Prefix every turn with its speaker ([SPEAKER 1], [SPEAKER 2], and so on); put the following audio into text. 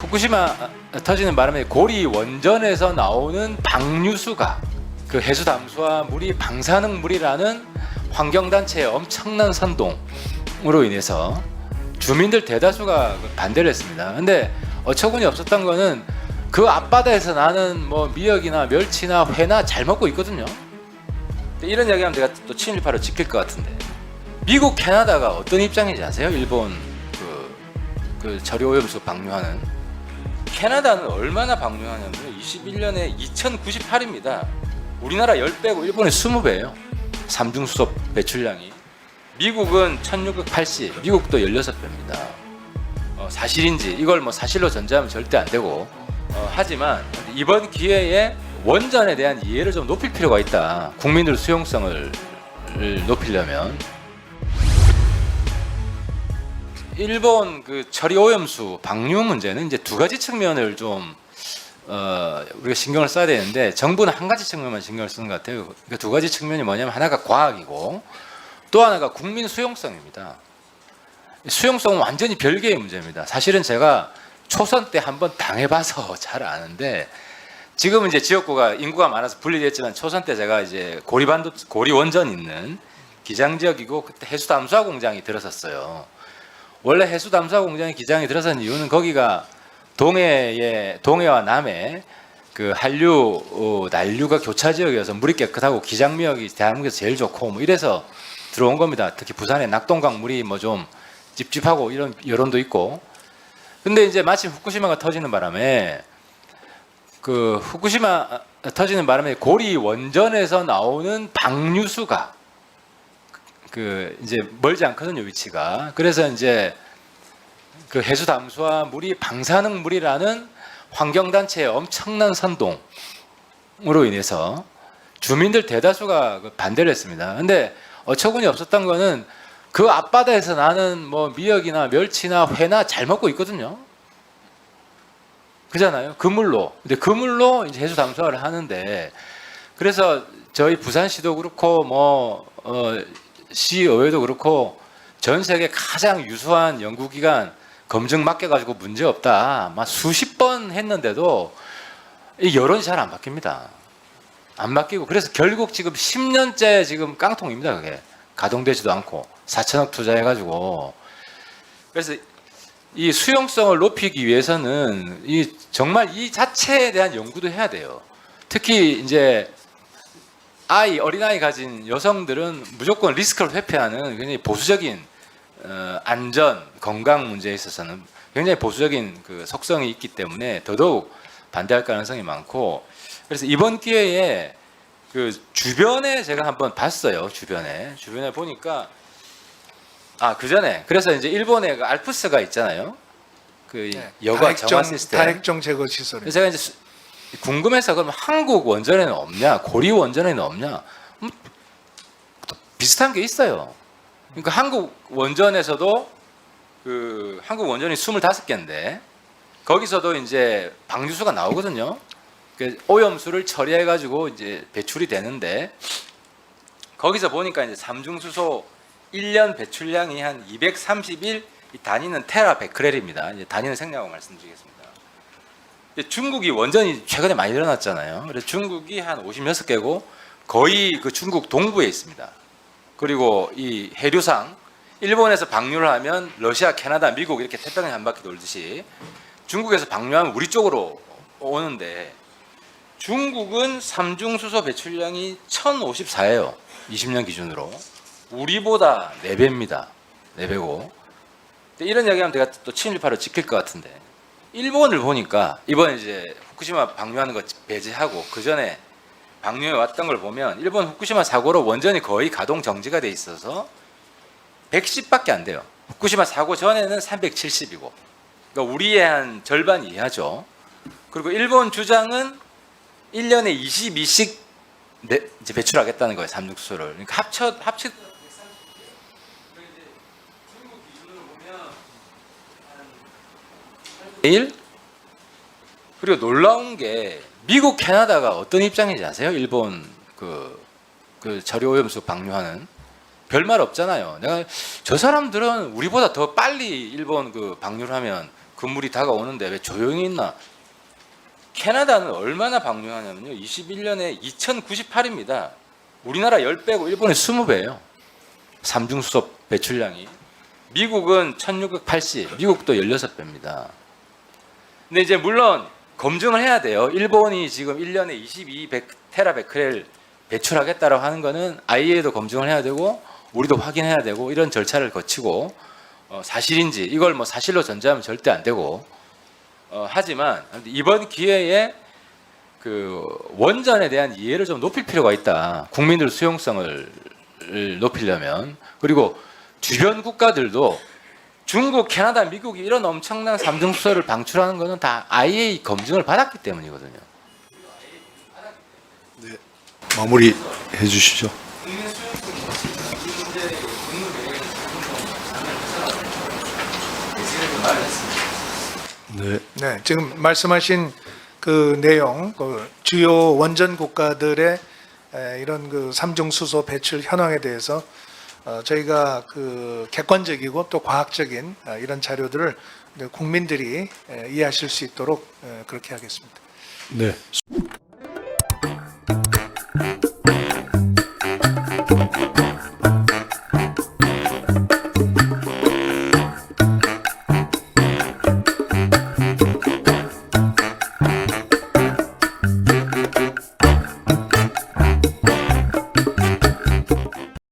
[SPEAKER 1] 후쿠시마 터지는 바람에 고리 원전에서 나오는 방류수가 그 해수 담수화 물이 방사능물이라는 환경단체의 엄청난 선동으로 인해서 주민들 대다수가 반대를 했습니다. 근데 어처구니 없었던 거는 그 앞바다에서 나는 뭐 미역이나 멸치나 회나 잘 먹고 있거든요. 이런 이야기하면 제가 또 친일파로 찍힐 것 같은데, 미국, 캐나다가 어떤 입장인지 아세요? 일본 그 저류오염수 방류하는, 캐나다는 얼마나 방류하냐면 21년에 2098입니다. 우리나라 10배고 일본의 20배예요. 삼중수소 배출량이. 미국은 1680, 미국도 16배입니다. 사실인지 이걸 뭐 사실로 전제하면 절대 안 되고, 하지만 이번 기회에 원전에 대한 이해를 좀 높일 필요가 있다. 국민들 수용성을 높이려면. 일본 그 처리 오염수 방류 문제는 이제 두 가지 측면을 좀 우리가 신경을 써야 되는데, 정부는 한 가지 측면만 신경을 쓰는 것 같아요. 그러니까 두 가지 측면이 뭐냐면, 하나가 과학이고 또 하나가 국민 수용성입니다. 수용성은 완전히 별개의 문제입니다. 사실은 제가 초선 때 한번 당해봐서 잘 아는데, 지금은 이제 지역구가 인구가 많아서 분리됐지만 초선 때 제가 이제 고리 원전 있는 기장 지역이고, 그때 해수 담수화 공장이 들어섰어요. 원래 해수 담수화 공장의 기장이 들어선 이유는 거기가 동해와 남해 그 한류 난류가 교차 지역이어서 물이 깨끗하고 기장미역이 대한민국에서 제일 좋고 뭐 이래서 들어온 겁니다. 특히 부산의 낙동강 물이 뭐 좀 찝찝하고 이런 여론도 있고. 근데 이제 마침 후쿠시마가 터지는 바람에 고리 원전에서 나오는 방류수가 이제 멀지 않거든요, 위치가. 그래서 이제 그 해수 담수화 물이 방사능 물이라는 환경단체의 엄청난 선동으로 인해서 주민들 대다수가 반대를 했습니다. 근데 어처구니 없었던 거는 그 앞바다에서 나는 뭐 미역이나 멸치나 회나 잘 먹고 있거든요. 그잖아요. 그물로. 근데 그물로 이제 해수 담수화를 하는데, 그래서 저희 부산시도 그렇고 시의회도 그렇고 전 세계 가장 유수한 연구기관 검증 맡겨가지고 문제 없다 막 수십 번 했는데도 이 여론이 잘 안 바뀝니다. 안 바뀌고, 그래서 결국 지금 10년째 지금 깡통입니다. 그게 가동되지도 않고 4천억 투자해가지고. 그래서 이 수용성을 높이기 위해서는 정말 이 자체에 대한 연구도 해야 돼요. 특히 이제 어린아이 가진 여성들은 무조건 리스크를 회피하는 굉장히 보수적인 안전, 건강 문제에 있어서는 굉장히 보수적인 그 속성이 있기 때문에 더더욱 반대할 가능성이 많고, 그래서 이번 기회에 그 주변에 제가 한번 봤어요. 주변에 보니까 그 전에 그래서 이제 일본에 그 알프스가 있잖아요. 그 여과 정화 시스템,
[SPEAKER 2] 다핵정 제거 시설.
[SPEAKER 1] 제가 이제 궁금해서, 그럼 한국 원전에는 없냐, 고리 원전에는 없냐? 비슷한 게 있어요. 그러니까 한국 원전에서도 한국 원전이 25개인데 거기서도 이제 방류수가 나오거든요. 그 오염수를 처리해 가지고 이제 배출이 되는데, 거기서 보니까 이제 삼중수소 1년 배출량이 한 231, 이 단위는 테라베크렐입니다. 이제 단위는 생략하고 말씀드리겠습니다. 중국이 원전이 최근에 많이 일어났잖아요. 그래서 중국이 한 56개고 거의 그 중국 동부에 있습니다. 그리고 이 해류상 일본에서 방류를 하면 러시아, 캐나다, 미국 이렇게 태평양 한 바퀴 돌듯이 중국에서 방류하면 우리 쪽으로 오는데, 중국은 삼중수소 배출량이 1054예요. 20년 기준으로. 우리보다 4배입니다. 4배고. 이런 이야기하면 제가 또 친일파로 찍힐 것 같은데, 일본을 보니까 이번에 이제 후쿠시마 방류하는 거 배제하고 그 전에 방류해 왔던 걸 보면, 일본 후쿠시마 사고로 원전이 거의 가동 정지가 돼 있어서 110밖에 안 돼요. 후쿠시마 사고 전에는 370이고, 그러니까 우리의 한 절반 이하죠. 그리고 일본 주장은 1년에 22씩 이제 배출하겠다는 거예요, 삼중수소를. 그러니까 합치 1. 그리고 놀라운 게 미국, 캐나다가 어떤 입장인지 아세요? 일본 그 저류오염수 방류하는, 별말 없잖아요. 내가 저 사람들은 우리보다 더 빨리 일본 그 방류를 하면 그물이 다가오는데 왜 조용히 있나? 캐나다는 얼마나 방류하냐면요. 21년에 2098입니다. 우리나라 10배고 일본의 20배예요. 삼중수소 배출량이. 미국은 1680, 미국도 16배입니다. 근데 이제 물론 검증을 해야 돼요. 일본이 지금 1년에 22 테라베크렐 배출하겠다라고 하는 거는 IEA도 검증을 해야 되고 우리도 확인해야 되고 이런 절차를 거치고 사실인지 이걸 뭐 사실로 전제하면 절대 안 되고 하지만 이번 기회에 그 원전에 대한 이해를 좀 높일 필요가 있다. 국민들 수용성을 높이려면 그리고 주변 국가들도 중국, 캐나다, 미국이 이런 엄청난 삼중수소를 방출하는 것은 다 IAEA 검증을 받았기 때문이거든요.
[SPEAKER 2] 네, 마무리해 주시죠. 네,
[SPEAKER 3] 네, 지금 말씀하신 그 내용, 그 주요 원전 국가들의 이런 그 삼중수소 배출 현황에 대해서 저희가 그 객관적이고 또 과학적인 이런 자료들을 국민들이 이해하실 수 있도록 그렇게 하겠습니다.
[SPEAKER 2] 네.